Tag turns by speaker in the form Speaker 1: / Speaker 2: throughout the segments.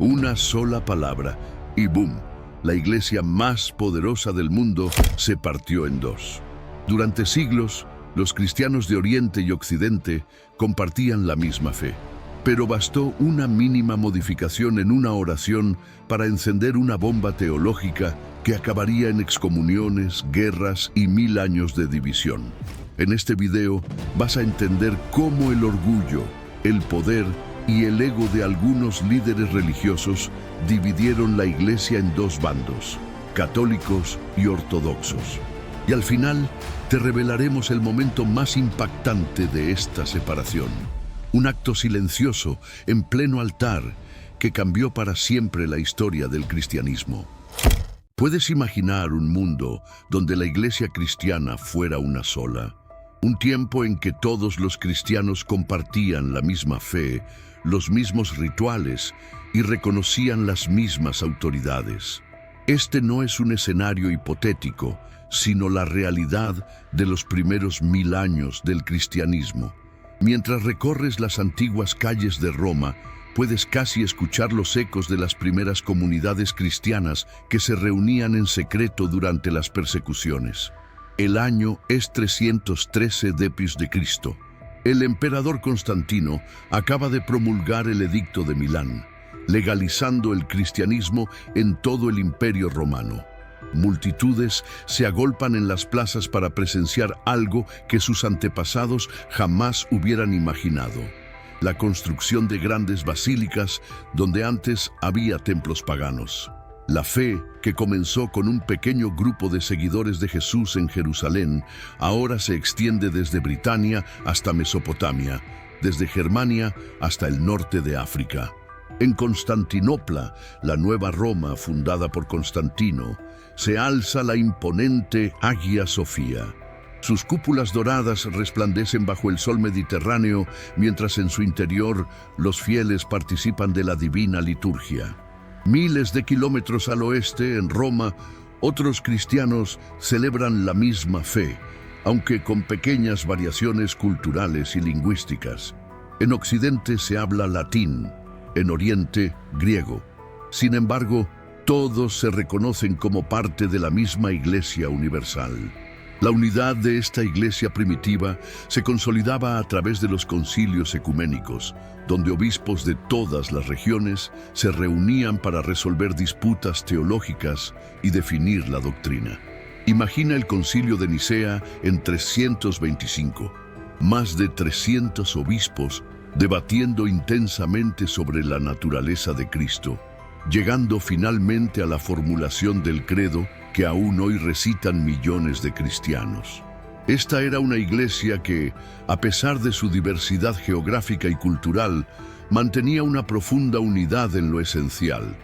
Speaker 1: Una sola palabra y ¡boom! La iglesia más poderosa del mundo se partió en dos. Durante siglos, los cristianos de Oriente y Occidente compartían la misma fe. Pero bastó una mínima modificación en una oración para encender una bomba teológica que acabaría en excomuniones, guerras y 1000 años de división. En este video vas a entender cómo el orgullo, el poder y el ego de algunos líderes religiosos dividieron la iglesia en dos bandos, católicos y ortodoxos. Y al final te revelaremos el momento más impactante de esta separación. Un acto silencioso en pleno altar que cambió para siempre la historia del cristianismo. ¿Puedes imaginar un mundo donde la iglesia cristiana fuera una sola? Un tiempo en que todos los cristianos compartían la misma fe, los mismos rituales y reconocían las mismas autoridades. Este no es un escenario hipotético, sino la realidad de los primeros 1000 años del cristianismo. Mientras recorres las antiguas calles de Roma, puedes casi escuchar los ecos de las primeras comunidades cristianas que se reunían en secreto durante las persecuciones. El año es 313 d.C. El emperador Constantino acaba de promulgar el Edicto de Milán, legalizando el cristianismo en todo el Imperio Romano. Multitudes se agolpan en las plazas para presenciar algo que sus antepasados jamás hubieran imaginado: la construcción de grandes basílicas donde antes había templos paganos. La fe, que comenzó con un pequeño grupo de seguidores de Jesús en Jerusalén, ahora se extiende desde Britania hasta Mesopotamia, desde Germania hasta el norte de África. En Constantinopla, la nueva Roma fundada por Constantino, se alza la imponente Hagia Sofía. Sus cúpulas doradas resplandecen bajo el sol mediterráneo, mientras en su interior los fieles participan de la divina liturgia. Miles de kilómetros al oeste, en Roma, otros cristianos celebran la misma fe, aunque con pequeñas variaciones culturales y lingüísticas. En Occidente se habla latín, en Oriente, griego. Sin embargo, todos se reconocen como parte de la misma Iglesia universal. La unidad de esta iglesia primitiva se consolidaba a través de los concilios ecuménicos, donde obispos de todas las regiones se reunían para resolver disputas teológicas y definir la doctrina. Imagina el concilio de Nicea en 325. Más de 300 obispos debatiendo intensamente sobre la naturaleza de Cristo, llegando finalmente a la formulación del credo que aún hoy recitan millones de cristianos. Esta era una iglesia que, a pesar de su diversidad geográfica y cultural, mantenía una profunda unidad en lo esencial.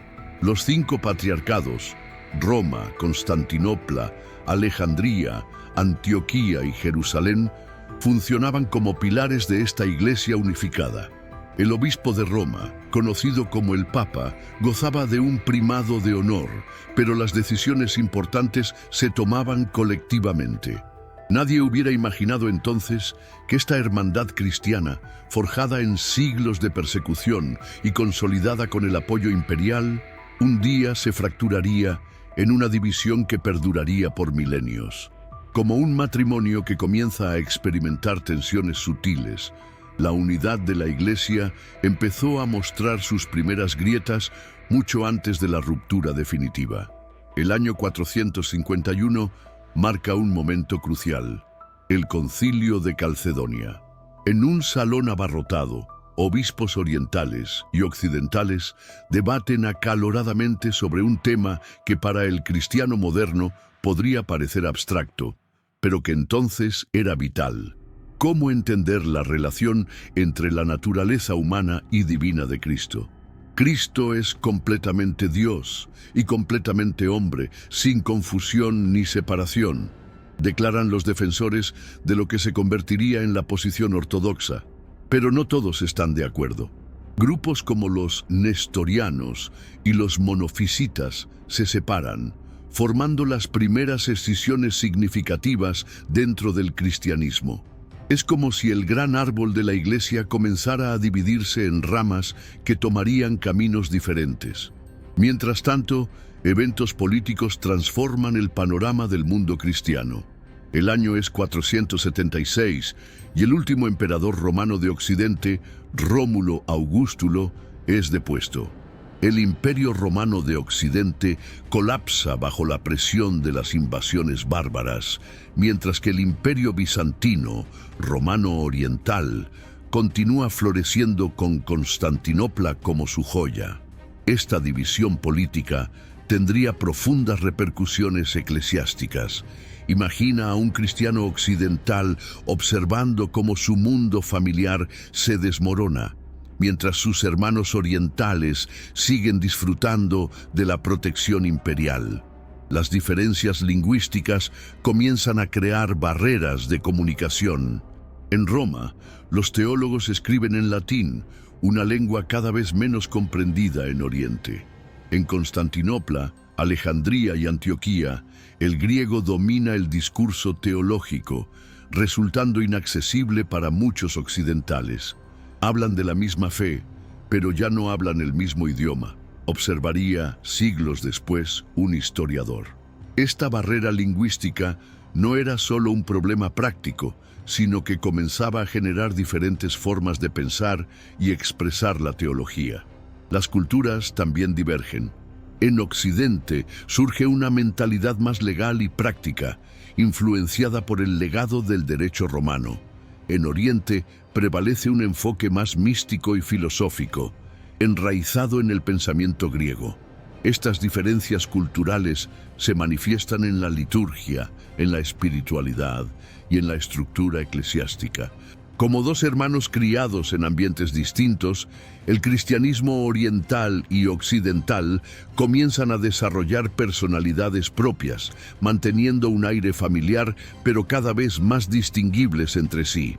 Speaker 1: Los 5 patriarcados, Roma, Constantinopla, Alejandría, Antioquía y Jerusalén, funcionaban como pilares de esta iglesia unificada. El obispo de Roma, conocido como el Papa, gozaba de un primado de honor, pero las decisiones importantes se tomaban colectivamente. Nadie hubiera imaginado entonces que esta hermandad cristiana, forjada en siglos de persecución y consolidada con el apoyo imperial, un día se fracturaría en una división que perduraría por milenios. Como un matrimonio que comienza a experimentar tensiones sutiles, la unidad de la Iglesia empezó a mostrar sus primeras grietas mucho antes de la ruptura definitiva. El año 451 marca un momento crucial: el Concilio de Calcedonia. En un salón abarrotado, obispos orientales y occidentales debaten acaloradamente sobre un tema que para el cristiano moderno podría parecer abstracto, pero que entonces era vital: ¿cómo entender la relación entre la naturaleza humana y divina de Cristo? Cristo es completamente Dios y completamente hombre, sin confusión ni separación, declaran los defensores de lo que se convertiría en la posición ortodoxa. Pero no todos están de acuerdo. Grupos como los nestorianos y los monofisitas se separan, formando las primeras escisiones significativas dentro del cristianismo. Es como si el gran árbol de la Iglesia comenzara a dividirse en ramas que tomarían caminos diferentes. Mientras tanto, eventos políticos transforman el panorama del mundo cristiano. El año es 476 y el último emperador romano de Occidente, Rómulo Augustulo, es depuesto. El Imperio Romano de Occidente colapsa bajo la presión de las invasiones bárbaras, mientras que el Imperio Bizantino, Romano Oriental, continúa floreciendo con Constantinopla como su joya. Esta división política tendría profundas repercusiones eclesiásticas. Imagina a un cristiano occidental observando cómo su mundo familiar se desmorona, mientras sus hermanos orientales siguen disfrutando de la protección imperial. Las diferencias lingüísticas comienzan a crear barreras de comunicación. En Roma, los teólogos escriben en latín, una lengua cada vez menos comprendida en Oriente. En Constantinopla, Alejandría y Antioquía, el griego domina el discurso teológico, resultando inaccesible para muchos occidentales. Hablan de la misma fe, pero ya no hablan el mismo idioma, observaría siglos después un historiador. Esta barrera lingüística no era solo un problema práctico, sino que comenzaba a generar diferentes formas de pensar y expresar la teología. Las culturas también divergen. En Occidente surge una mentalidad más legal y práctica, influenciada por el legado del derecho romano. En Oriente prevalece un enfoque más místico y filosófico, enraizado en el pensamiento griego. Estas diferencias culturales se manifiestan en la liturgia, en la espiritualidad y en la estructura eclesiástica. Como dos hermanos criados en ambientes distintos, el cristianismo oriental y occidental comienzan a desarrollar personalidades propias, manteniendo un aire familiar, pero cada vez más distinguibles entre sí.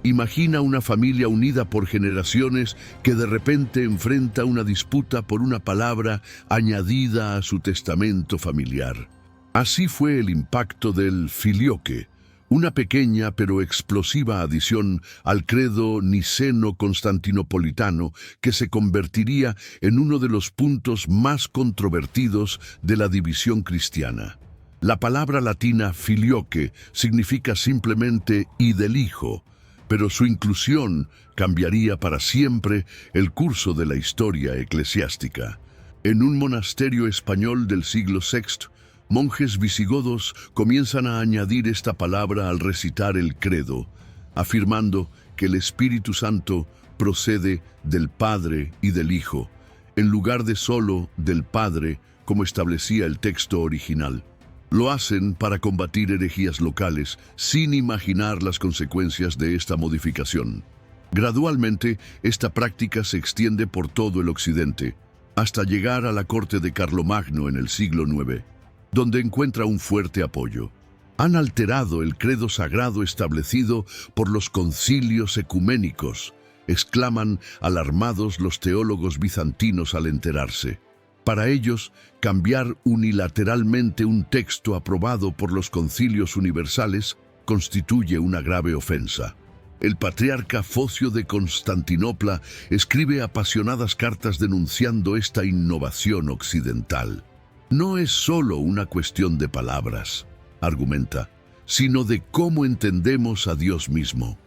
Speaker 1: Imagina una familia unida por generaciones que de repente enfrenta una disputa por una palabra añadida a su testamento familiar. Así fue el impacto del filioque, una pequeña pero explosiva adición al credo niceno-constantinopolitano que se convertiría en uno de los puntos más controvertidos de la división cristiana. La palabra latina filioque significa simplemente «y del Hijo», pero su inclusión cambiaría para siempre el curso de la historia eclesiástica. En un monasterio español del siglo VI, monjes visigodos comienzan a añadir esta palabra al recitar el credo, afirmando que el Espíritu Santo procede del Padre y del Hijo, en lugar de solo del Padre, como establecía el texto original. Lo hacen para combatir herejías locales, sin imaginar las consecuencias de esta modificación. Gradualmente, esta práctica se extiende por todo el Occidente, hasta llegar a la corte de Carlomagno en el siglo IX, donde encuentra un fuerte apoyo. Han alterado el credo sagrado establecido por los concilios ecuménicos, exclaman alarmados los teólogos bizantinos al enterarse. Para ellos, cambiar unilateralmente un texto aprobado por los concilios universales constituye una grave ofensa. El patriarca Focio de Constantinopla escribe apasionadas cartas denunciando esta innovación occidental. No es solo una cuestión de palabras, argumenta, sino de cómo entendemos a Dios mismo.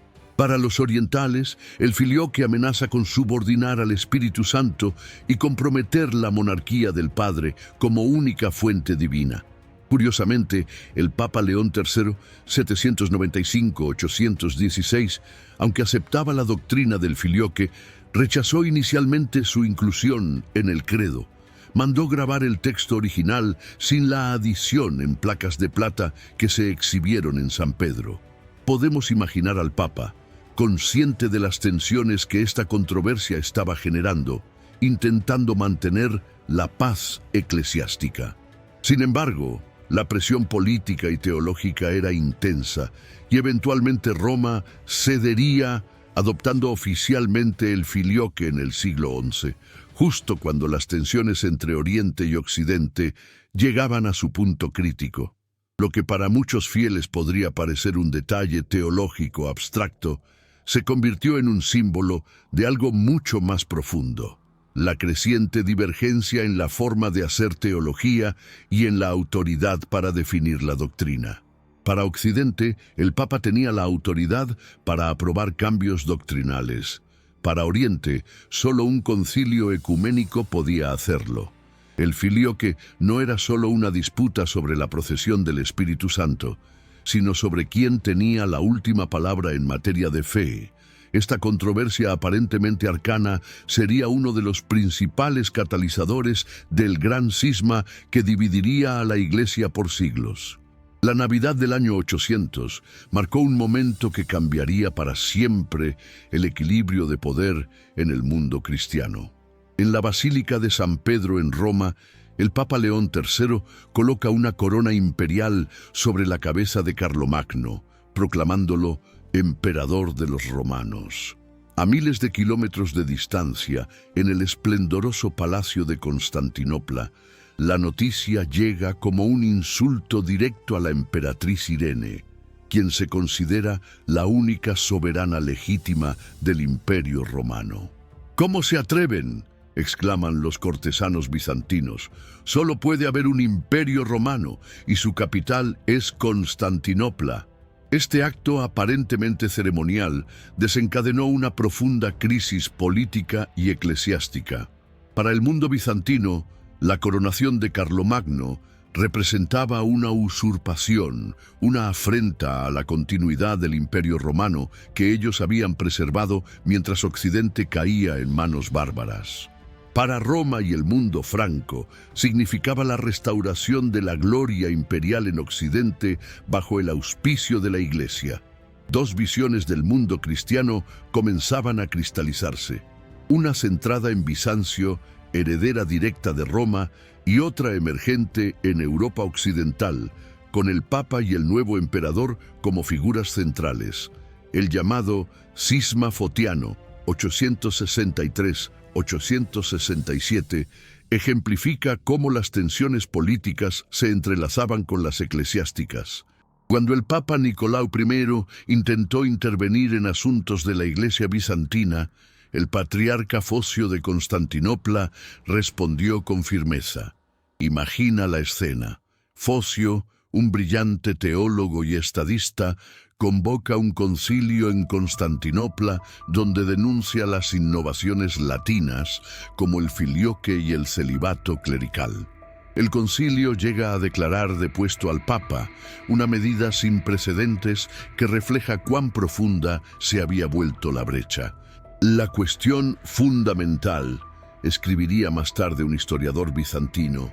Speaker 1: Para los orientales, el filioque amenaza con subordinar al Espíritu Santo y comprometer la monarquía del Padre como única fuente divina. Curiosamente, el Papa León III, 795-816, aunque aceptaba la doctrina del filioque, rechazó inicialmente su inclusión en el credo. Mandó grabar el texto original sin la adición en placas de plata que se exhibieron en San Pedro. Podemos imaginar al Papa, consciente de las tensiones que esta controversia estaba generando, intentando mantener la paz eclesiástica. Sin embargo, la presión política y teológica era intensa y eventualmente Roma cedería, adoptando oficialmente el filioque en el siglo XI, justo cuando las tensiones entre Oriente y Occidente llegaban a su punto crítico. Lo que para muchos fieles podría parecer un detalle teológico abstracto, se convirtió en un símbolo de algo mucho más profundo: la creciente divergencia en la forma de hacer teología y en la autoridad para definir la doctrina. Para Occidente, el Papa tenía la autoridad para aprobar cambios doctrinales. Para Oriente, solo un concilio ecuménico podía hacerlo. El filioque no era solo una disputa sobre la procesión del Espíritu Santo, sino sobre quién tenía la última palabra en materia de fe. Esta controversia aparentemente arcana sería uno de los principales catalizadores del gran cisma que dividiría a la Iglesia por siglos. La Navidad del año 800 marcó un momento que cambiaría para siempre el equilibrio de poder en el mundo cristiano. En la Basílica de San Pedro en Roma, el Papa León III coloca una corona imperial sobre la cabeza de Carlomagno, proclamándolo emperador de los romanos. A miles de kilómetros de distancia, en el esplendoroso Palacio de Constantinopla, la noticia llega como un insulto directo a la emperatriz Irene, quien se considera la única soberana legítima del Imperio Romano. ¿Cómo se atreven?, exclaman los cortesanos bizantinos. Solo puede haber un imperio romano y su capital es Constantinopla. Este acto aparentemente ceremonial desencadenó una profunda crisis política y eclesiástica. Para el mundo bizantino, la coronación de Carlomagno representaba una usurpación, una afrenta a la continuidad del Imperio Romano que ellos habían preservado mientras Occidente caía en manos bárbaras. Para Roma y el mundo franco, significaba la restauración de la gloria imperial en Occidente bajo el auspicio de la Iglesia. Dos visiones del mundo cristiano comenzaban a cristalizarse: una centrada en Bizancio, heredera directa de Roma, y otra emergente en Europa occidental, con el Papa y el nuevo emperador como figuras centrales. El llamado Cisma Fotiano, 863-867, ejemplifica cómo las tensiones políticas se entrelazaban con las eclesiásticas. Cuando el Papa Nicolau I intentó intervenir en asuntos de la Iglesia bizantina, el patriarca Focio de Constantinopla respondió con firmeza. Imagina la escena. Focio, un brillante teólogo y estadista, convoca un concilio en Constantinopla donde denuncia las innovaciones latinas como el filioque y el celibato clerical. El concilio llega a declarar depuesto al Papa, una medida sin precedentes que refleja cuán profunda se había vuelto la brecha. La cuestión fundamental, escribiría más tarde un historiador bizantino,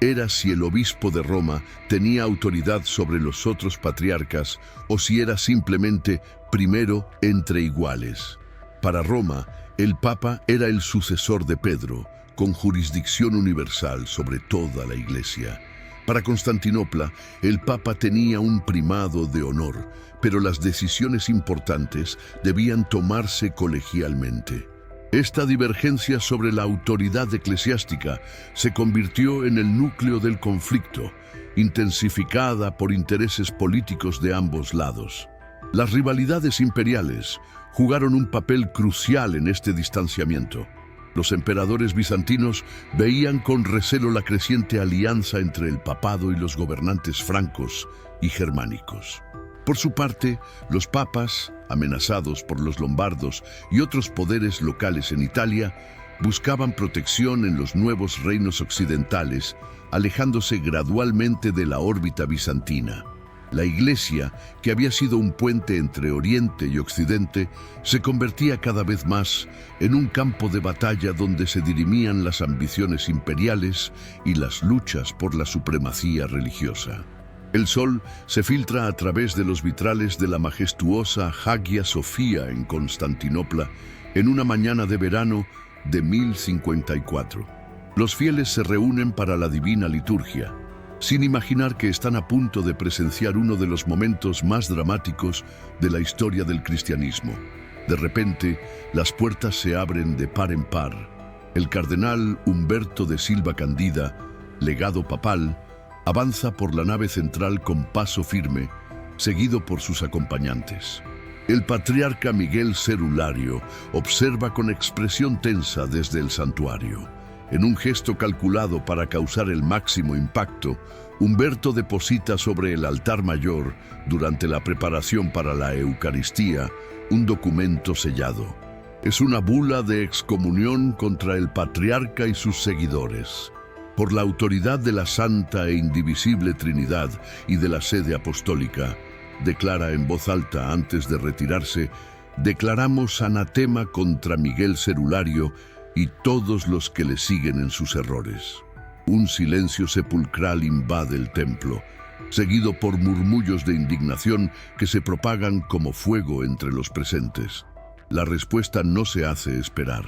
Speaker 1: era si el obispo de Roma tenía autoridad sobre los otros patriarcas o si era simplemente primero entre iguales. Para Roma, el Papa era el sucesor de Pedro, con jurisdicción universal sobre toda la Iglesia. Para Constantinopla, el Papa tenía un primado de honor, pero las decisiones importantes debían tomarse colegialmente. Esta divergencia sobre la autoridad eclesiástica se convirtió en el núcleo del conflicto, intensificada por intereses políticos de ambos lados. Las rivalidades imperiales jugaron un papel crucial en este distanciamiento. Los emperadores bizantinos veían con recelo la creciente alianza entre el papado y los gobernantes francos y germánicos. Por su parte, los papas, amenazados por los lombardos y otros poderes locales en Italia, buscaban protección en los nuevos reinos occidentales, alejándose gradualmente de la órbita bizantina. La Iglesia, que había sido un puente entre Oriente y Occidente, se convertía cada vez más en un campo de batalla donde se dirimían las ambiciones imperiales y las luchas por la supremacía religiosa. El sol se filtra a través de los vitrales de la majestuosa Hagia Sofía en Constantinopla en una mañana de verano de 1054. Los fieles se reúnen para la divina liturgia, sin imaginar que están a punto de presenciar uno de los momentos más dramáticos de la historia del cristianismo. De repente, las puertas se abren de par en par. El cardenal Humberto de Silva Candida, legado papal, Avanza por la nave central con paso firme, seguido por sus acompañantes. El patriarca Miguel Cerulario observa con expresión tensa desde el santuario. En un gesto calculado para causar el máximo impacto, Humberto deposita sobre el altar mayor, durante la preparación para la Eucaristía, un documento sellado. Es una bula de excomunión contra el patriarca y sus seguidores. Por la autoridad de la Santa e Indivisible Trinidad y de la Sede Apostólica, declara en voz alta antes de retirarse: declaramos anatema contra Miguel Cerulario y todos los que le siguen en sus errores. Un silencio sepulcral invade el templo, seguido por murmullos de indignación que se propagan como fuego entre los presentes. La respuesta no se hace esperar.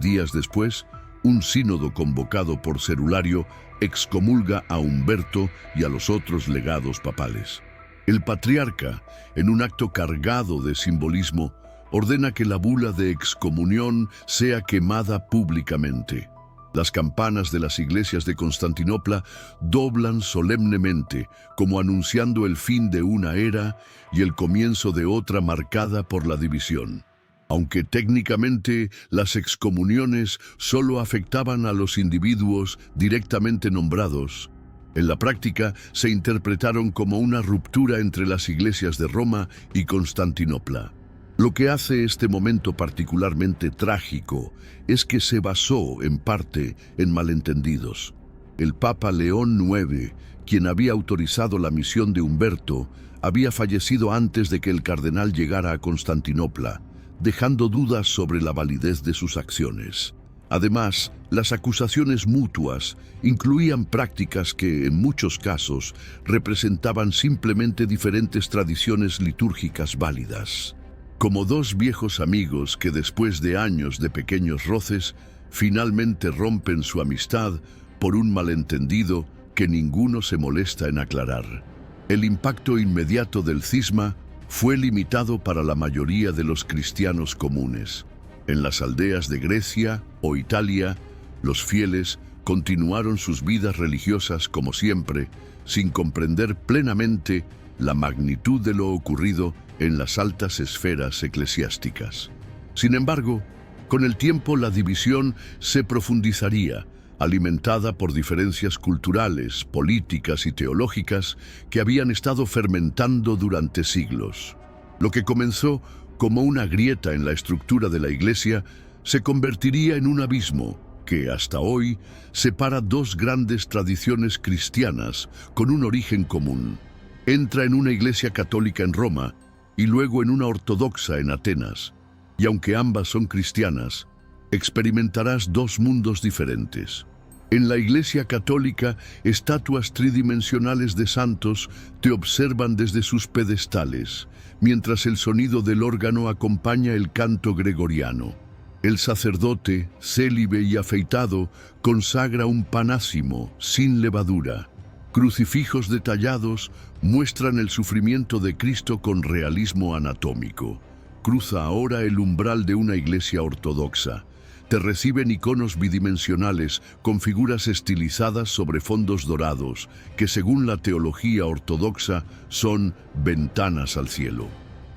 Speaker 1: Días después, un sínodo convocado por Cerulario excomulga a Humberto y a los otros legados papales. El patriarca, en un acto cargado de simbolismo, ordena que la bula de excomunión sea quemada públicamente. Las campanas de las iglesias de Constantinopla doblan solemnemente, como anunciando el fin de una era y el comienzo de otra marcada por la división. Aunque técnicamente las excomuniones solo afectaban a los individuos directamente nombrados, en la práctica se interpretaron como una ruptura entre las iglesias de Roma y Constantinopla. Lo que hace este momento particularmente trágico es que se basó, en parte, en malentendidos. El Papa León IX, quien había autorizado la misión de Humberto, había fallecido antes de que el cardenal llegara a Constantinopla, dejando dudas sobre la validez de sus acciones. Además, las acusaciones mutuas incluían prácticas que, en muchos casos, representaban simplemente diferentes tradiciones litúrgicas válidas. Como dos viejos amigos que, después de años de pequeños roces, finalmente rompen su amistad por un malentendido que ninguno se molesta en aclarar. El impacto inmediato del cisma fue limitado para la mayoría de los cristianos comunes. En las aldeas de Grecia o Italia, los fieles continuaron sus vidas religiosas como siempre, sin comprender plenamente la magnitud de lo ocurrido en las altas esferas eclesiásticas. Sin embargo, con el tiempo la división se profundizaría, alimentada por diferencias culturales, políticas y teológicas que habían estado fermentando durante siglos. Lo que comenzó como una grieta en la estructura de la Iglesia se convertiría en un abismo que, hasta hoy, separa dos grandes tradiciones cristianas con un origen común. Entra en una iglesia católica en Roma y luego en una ortodoxa en Atenas, y aunque ambas son cristianas, experimentarás dos mundos diferentes. En la Iglesia Católica, estatuas tridimensionales de santos te observan desde sus pedestales, mientras el sonido del órgano acompaña el canto gregoriano. El sacerdote, célibe y afeitado, consagra un panásimo sin levadura. Crucifijos detallados muestran el sufrimiento de Cristo con realismo anatómico. Cruza ahora el umbral de una iglesia ortodoxa. Te reciben iconos bidimensionales con figuras estilizadas sobre fondos dorados, que según la teología ortodoxa son ventanas al cielo.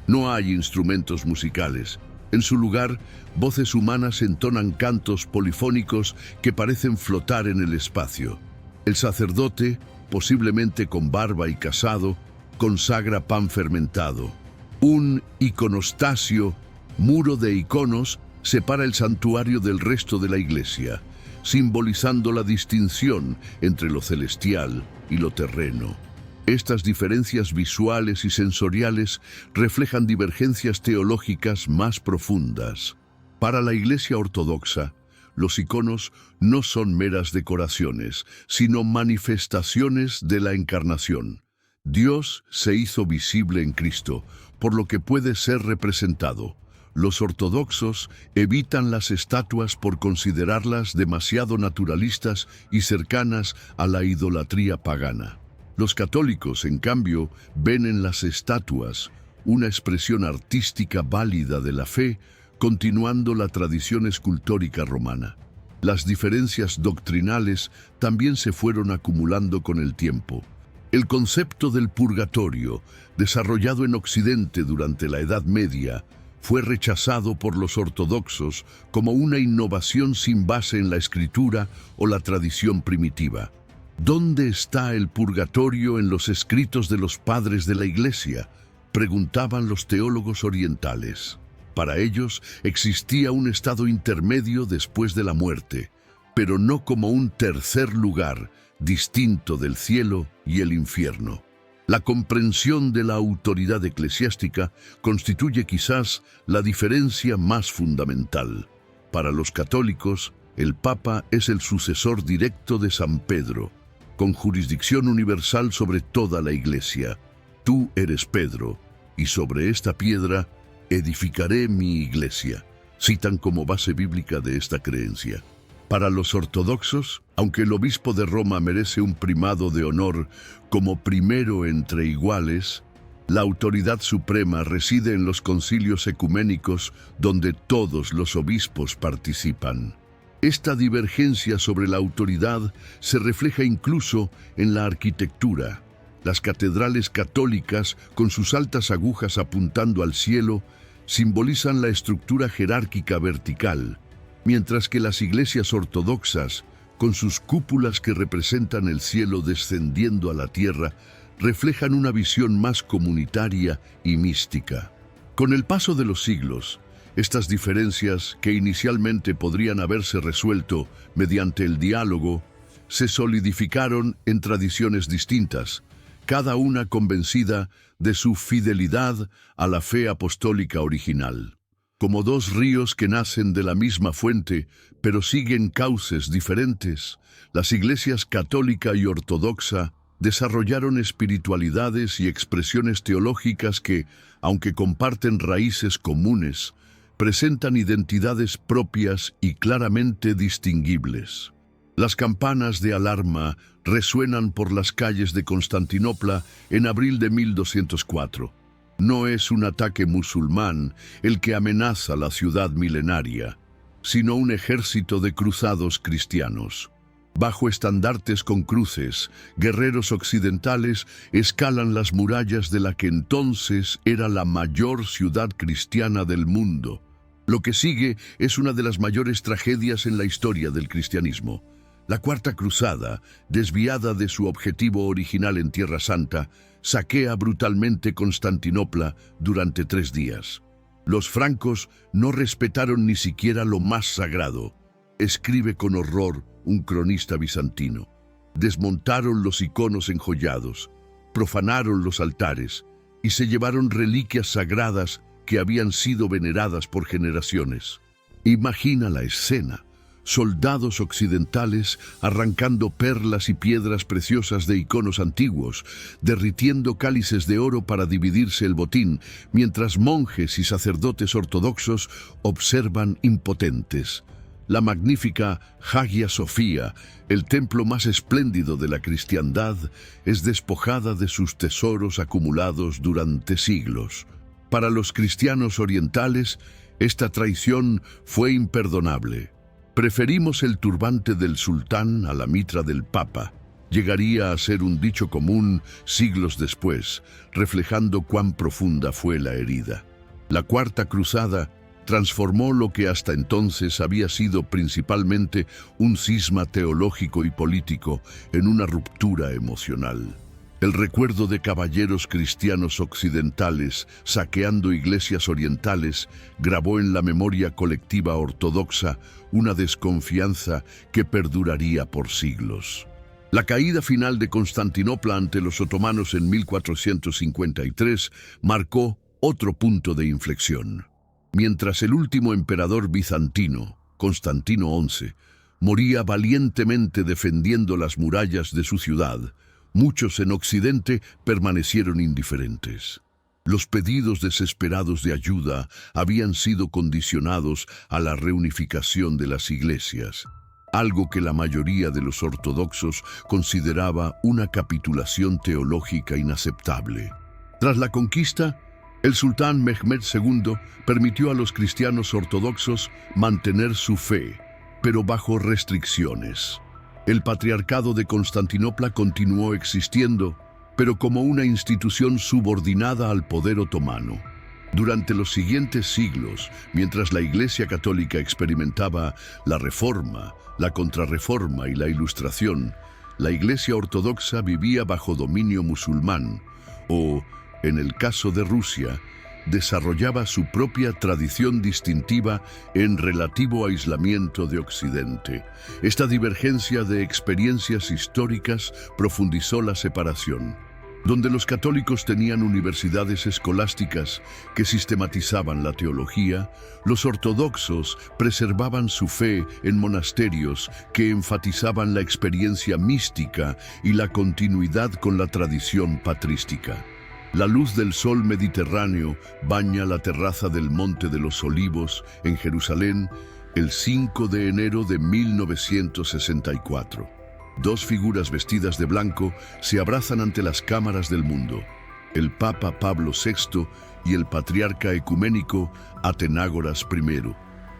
Speaker 1: No hay instrumentos musicales. En su lugar, voces humanas entonan cantos polifónicos que parecen flotar en el espacio. El sacerdote, posiblemente con barba y casado, consagra pan fermentado. Un iconostasio, muro de iconos, separa el santuario del resto de la iglesia, simbolizando la distinción entre lo celestial y lo terreno. Estas diferencias visuales y sensoriales reflejan divergencias teológicas más profundas. Para la Iglesia ortodoxa, los iconos no son meras decoraciones, sino manifestaciones de la encarnación. Dios se hizo visible en Cristo, por lo que puede ser representado. Los ortodoxos evitan las estatuas por considerarlas demasiado naturalistas y cercanas a la idolatría pagana. Los católicos, en cambio, ven en las estatuas una expresión artística válida de la fe, continuando la tradición escultórica romana. Las diferencias doctrinales también se fueron acumulando con el tiempo. El concepto del purgatorio, desarrollado en Occidente durante la Edad Media, fue rechazado por los ortodoxos como una innovación sin base en la escritura o la tradición primitiva. ¿Dónde está el purgatorio en los escritos de los padres de la Iglesia?, preguntaban los teólogos orientales. Para ellos existía un estado intermedio después de la muerte, pero no como un tercer lugar distinto del cielo y el infierno. La comprensión de la autoridad eclesiástica constituye quizás la diferencia más fundamental. Para los católicos, el Papa es el sucesor directo de San Pedro, con jurisdicción universal sobre toda la Iglesia. Tú eres Pedro, y sobre esta piedra edificaré mi Iglesia, citan como base bíblica de esta creencia. Para los ortodoxos, aunque el obispo de Roma merece un primado de honor como primero entre iguales, la autoridad suprema reside en los concilios ecuménicos donde todos los obispos participan. Esta divergencia sobre la autoridad se refleja incluso en la arquitectura. Las catedrales católicas, con sus altas agujas apuntando al cielo, simbolizan la estructura jerárquica vertical, mientras que las iglesias ortodoxas, con sus cúpulas que representan el cielo descendiendo a la tierra, reflejan una visión más comunitaria y mística. Con el paso de los siglos, estas diferencias, que inicialmente podrían haberse resuelto mediante el diálogo, se solidificaron en tradiciones distintas, cada una convencida de su fidelidad a la fe apostólica original. Como dos ríos que nacen de la misma fuente, pero siguen cauces diferentes, las iglesias católica y ortodoxa desarrollaron espiritualidades y expresiones teológicas que, aunque comparten raíces comunes, presentan identidades propias y claramente distinguibles. Las campanas de alarma resuenan por las calles de Constantinopla en abril de 1204. No es un ataque musulmán el que amenaza la ciudad milenaria, sino un ejército de cruzados cristianos. Bajo estandartes con cruces, guerreros occidentales escalan las murallas de la que entonces era la mayor ciudad cristiana del mundo. Lo que sigue es una de las mayores tragedias en la historia del cristianismo. La Cuarta Cruzada, desviada de su objetivo original en Tierra Santa, saquea brutalmente Constantinopla durante 3 días. Los francos no respetaron ni siquiera lo más sagrado, escribe con horror un cronista bizantino. Desmontaron los iconos enjollados, profanaron los altares y se llevaron reliquias sagradas que habían sido veneradas por generaciones. Imagina la escena: soldados occidentales arrancando perlas y piedras preciosas de iconos antiguos, derritiendo cálices de oro para dividirse el botín, mientras monjes y sacerdotes ortodoxos observan impotentes. La magnífica Hagia Sofía, el templo más espléndido de la cristiandad, es despojada de sus tesoros acumulados durante siglos. Para los cristianos orientales, esta traición fue imperdonable. Preferimos el turbante del sultán a la mitra del papa. Llegaría a ser un dicho común siglos después, reflejando cuán profunda fue la herida. La Cuarta Cruzada transformó lo que hasta entonces había sido principalmente un cisma teológico y político en una ruptura emocional. El recuerdo de caballeros cristianos occidentales saqueando iglesias orientales grabó en la memoria colectiva ortodoxa una desconfianza que perduraría por siglos. La caída final de Constantinopla ante los otomanos en 1453 marcó otro punto de inflexión. Mientras el último emperador bizantino, Constantino XI, moría valientemente defendiendo las murallas de su ciudad, muchos en Occidente permanecieron indiferentes. Los pedidos desesperados de ayuda habían sido condicionados a la reunificación de las iglesias, algo que la mayoría de los ortodoxos consideraba una capitulación teológica inaceptable. Tras la conquista, el sultán Mehmed II permitió a los cristianos ortodoxos mantener su fe, pero bajo restricciones. El Patriarcado de Constantinopla continuó existiendo, pero como una institución subordinada al poder otomano. Durante los siguientes siglos, mientras la Iglesia Católica experimentaba la Reforma, la Contrarreforma y la Ilustración, la Iglesia Ortodoxa vivía bajo dominio musulmán, o, en el caso de Rusia, desarrollaba su propia tradición distintiva en relativo aislamiento de Occidente. Esta divergencia de experiencias históricas profundizó la separación. Donde los católicos tenían universidades escolásticas que sistematizaban la teología, los ortodoxos preservaban su fe en monasterios que enfatizaban la experiencia mística y la continuidad con la tradición patrística. La luz del sol mediterráneo baña la terraza del Monte de los Olivos en Jerusalén el 5 de enero de 1964. Dos figuras vestidas de blanco se abrazan ante las cámaras del mundo, el Papa Pablo VI y el Patriarca Ecuménico Atenágoras I.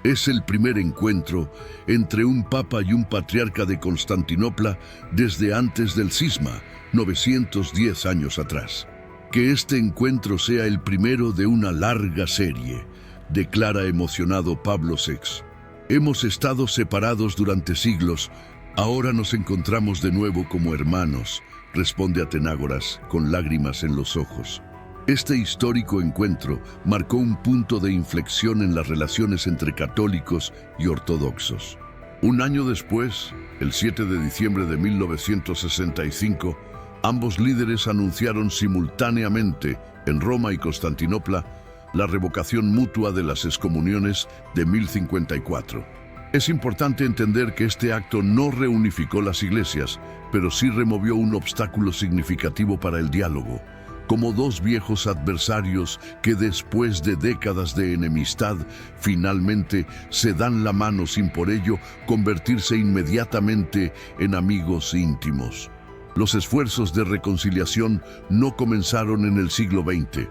Speaker 1: Es el primer encuentro entre un Papa y un Patriarca de Constantinopla desde antes del cisma, 910 años atrás. Que este encuentro sea el primero de una larga serie, declara emocionado Pablo VI. Hemos estado separados durante siglos. Ahora nos encontramos de nuevo como hermanos, responde Atenágoras con lágrimas en los ojos. Este histórico encuentro marcó un punto de inflexión en las relaciones entre católicos y ortodoxos. Un año después, el 7 de diciembre de 1965, ambos líderes anunciaron simultáneamente, en Roma y Constantinopla, la revocación mutua de las excomuniones de 1054. Es importante entender que este acto no reunificó las iglesias, pero sí removió un obstáculo significativo para el diálogo, como dos viejos adversarios que después de décadas de enemistad, finalmente se dan la mano sin por ello convertirse inmediatamente en amigos íntimos. Los esfuerzos de reconciliación no comenzaron en el siglo XX.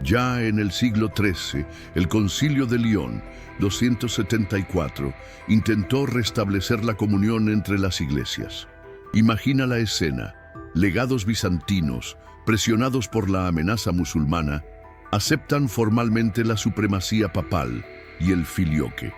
Speaker 1: Ya en el siglo XIII, el Concilio de León, 274, intentó restablecer la comunión entre las iglesias. Imagina la escena: legados bizantinos, presionados por la amenaza musulmana, aceptan formalmente la supremacía papal y el filioque.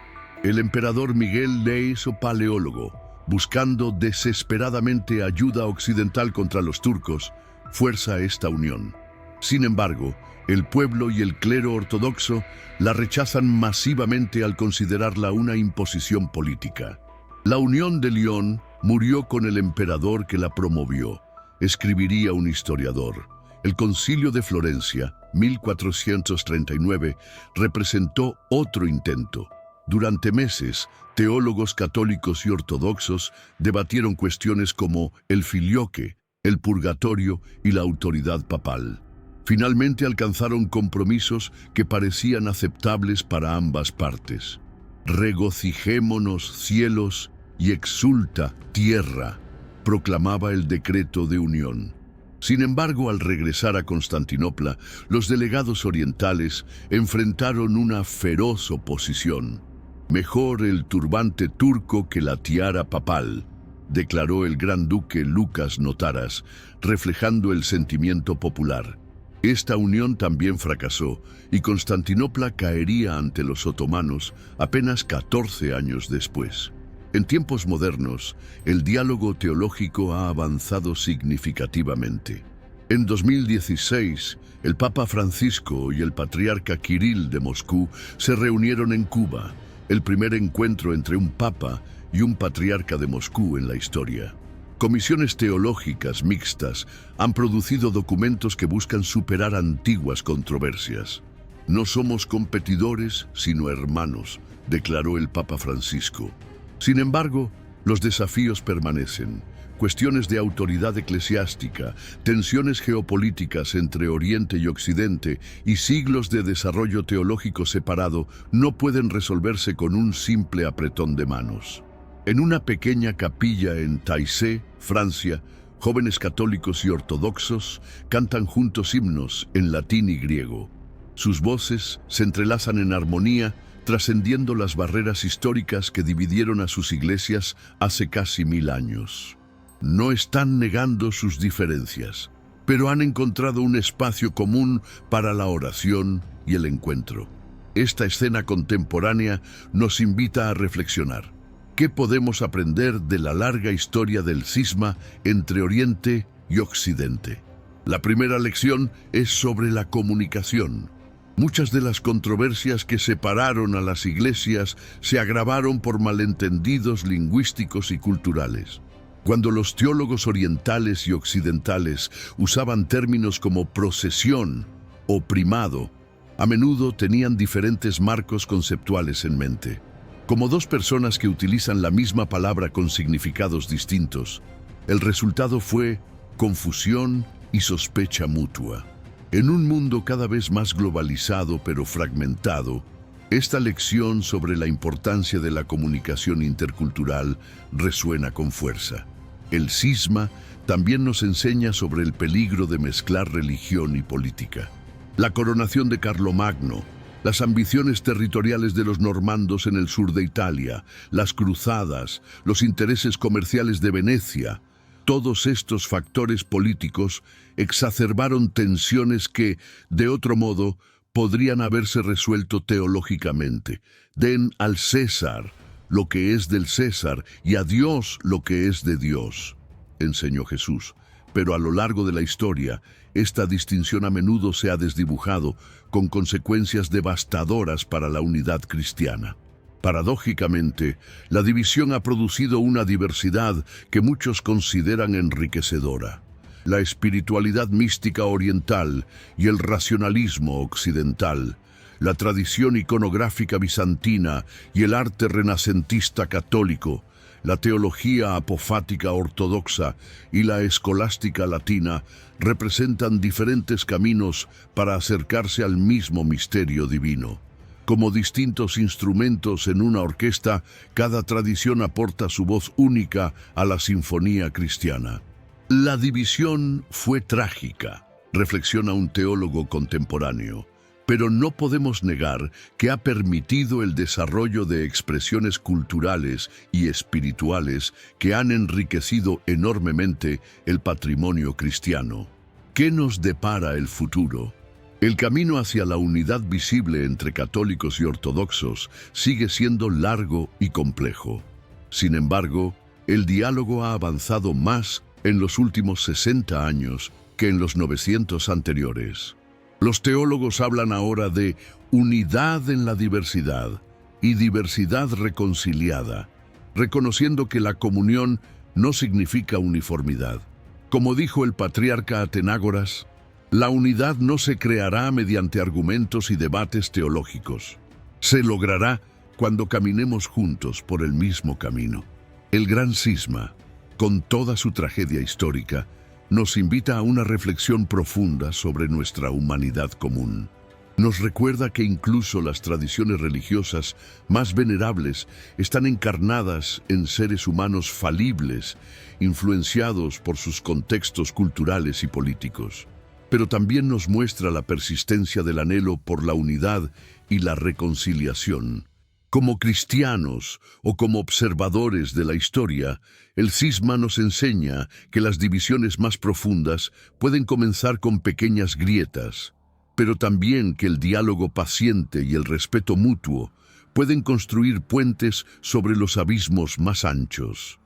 Speaker 1: El emperador Miguel le hizo paleólogo, buscando desesperadamente ayuda occidental contra los turcos, fuerza esta unión. Sin embargo, el pueblo y el clero ortodoxo la rechazan masivamente al considerarla una imposición política. La Unión de León murió con el emperador que la promovió, escribiría un historiador. El Concilio de Florencia, 1439, representó otro intento. Durante meses, teólogos católicos y ortodoxos debatieron cuestiones como el filioque, el purgatorio y la autoridad papal. Finalmente alcanzaron compromisos que parecían aceptables para ambas partes. Regocijémonos, cielos, y exulta, tierra, proclamaba el decreto de unión. Sin embargo, al regresar a Constantinopla, los delegados orientales enfrentaron una feroz oposición. Mejor el turbante turco que la tiara papal, declaró el gran duque Lucas Notaras, reflejando el sentimiento popular. Esta unión también fracasó y Constantinopla caería ante los otomanos apenas 14 años después. En tiempos modernos, el diálogo teológico ha avanzado significativamente. En 2016, el Papa Francisco y el Patriarca Kirill de Moscú se reunieron en Cuba, el primer encuentro entre un Papa y un Patriarca de Moscú en la historia. Comisiones teológicas mixtas han producido documentos que buscan superar antiguas controversias. No somos competidores, sino hermanos, declaró el Papa Francisco. Sin embargo, los desafíos permanecen. Cuestiones de autoridad eclesiástica, tensiones geopolíticas entre Oriente y Occidente y siglos de desarrollo teológico separado no pueden resolverse con un simple apretón de manos. En una pequeña capilla en Taizé, Francia, jóvenes católicos y ortodoxos cantan juntos himnos en latín y griego. Sus voces se entrelazan en armonía trascendiendo las barreras históricas que dividieron a sus iglesias hace casi 1000 años. No están negando sus diferencias, pero han encontrado un espacio común para la oración y el encuentro. Esta escena contemporánea nos invita a reflexionar. ¿Qué podemos aprender de la larga historia del cisma entre Oriente y Occidente? La primera lección es sobre la comunicación. Muchas de las controversias que separaron a las iglesias se agravaron por malentendidos lingüísticos y culturales. Cuando los teólogos orientales y occidentales usaban términos como procesión o primado, a menudo tenían diferentes marcos conceptuales en mente. Como dos personas que utilizan la misma palabra con significados distintos, el resultado fue confusión y sospecha mutua. En un mundo cada vez más globalizado pero fragmentado, esta lección sobre la importancia de la comunicación intercultural resuena con fuerza. El cisma también nos enseña sobre el peligro de mezclar religión y política. La coronación de Carlomagno, las ambiciones territoriales de los normandos en el sur de Italia, las cruzadas, los intereses comerciales de Venecia, todos estos factores políticos exacerbaron tensiones que, de otro modo, podrían haberse resuelto teológicamente. Den al César lo que es del César y a Dios lo que es de Dios, enseñó Jesús. Pero a lo largo de la historia, esta distinción a menudo se ha desdibujado con consecuencias devastadoras para la unidad cristiana. Paradójicamente, la división ha producido una diversidad que muchos consideran enriquecedora. La espiritualidad mística oriental y el racionalismo occidental, la tradición iconográfica bizantina y el arte renacentista católico, la teología apofática ortodoxa y la escolástica latina representan diferentes caminos para acercarse al mismo misterio divino. Como distintos instrumentos en una orquesta, cada tradición aporta su voz única a la sinfonía cristiana. La división fue trágica, reflexiona un teólogo contemporáneo, pero no podemos negar que ha permitido el desarrollo de expresiones culturales y espirituales que han enriquecido enormemente el patrimonio cristiano. ¿Qué nos depara el futuro? El camino hacia la unidad visible entre católicos y ortodoxos sigue siendo largo y complejo. Sin embargo, el diálogo ha avanzado más en los últimos 60 años que en los 900 anteriores. Los teólogos hablan ahora de unidad en la diversidad y diversidad reconciliada, reconociendo que la comunión no significa uniformidad. Como dijo el patriarca Atenágoras, la unidad no se creará mediante argumentos y debates teológicos. Se logrará cuando caminemos juntos por el mismo camino. El gran cisma, con toda su tragedia histórica, nos invita a una reflexión profunda sobre nuestra humanidad común. Nos recuerda que incluso las tradiciones religiosas más venerables están encarnadas en seres humanos falibles, influenciados por sus contextos culturales y políticos. Pero también nos muestra la persistencia del anhelo por la unidad y la reconciliación. Como cristianos o como observadores de la historia, el cisma nos enseña que las divisiones más profundas pueden comenzar con pequeñas grietas, pero también que el diálogo paciente y el respeto mutuo pueden construir puentes sobre los abismos más anchos.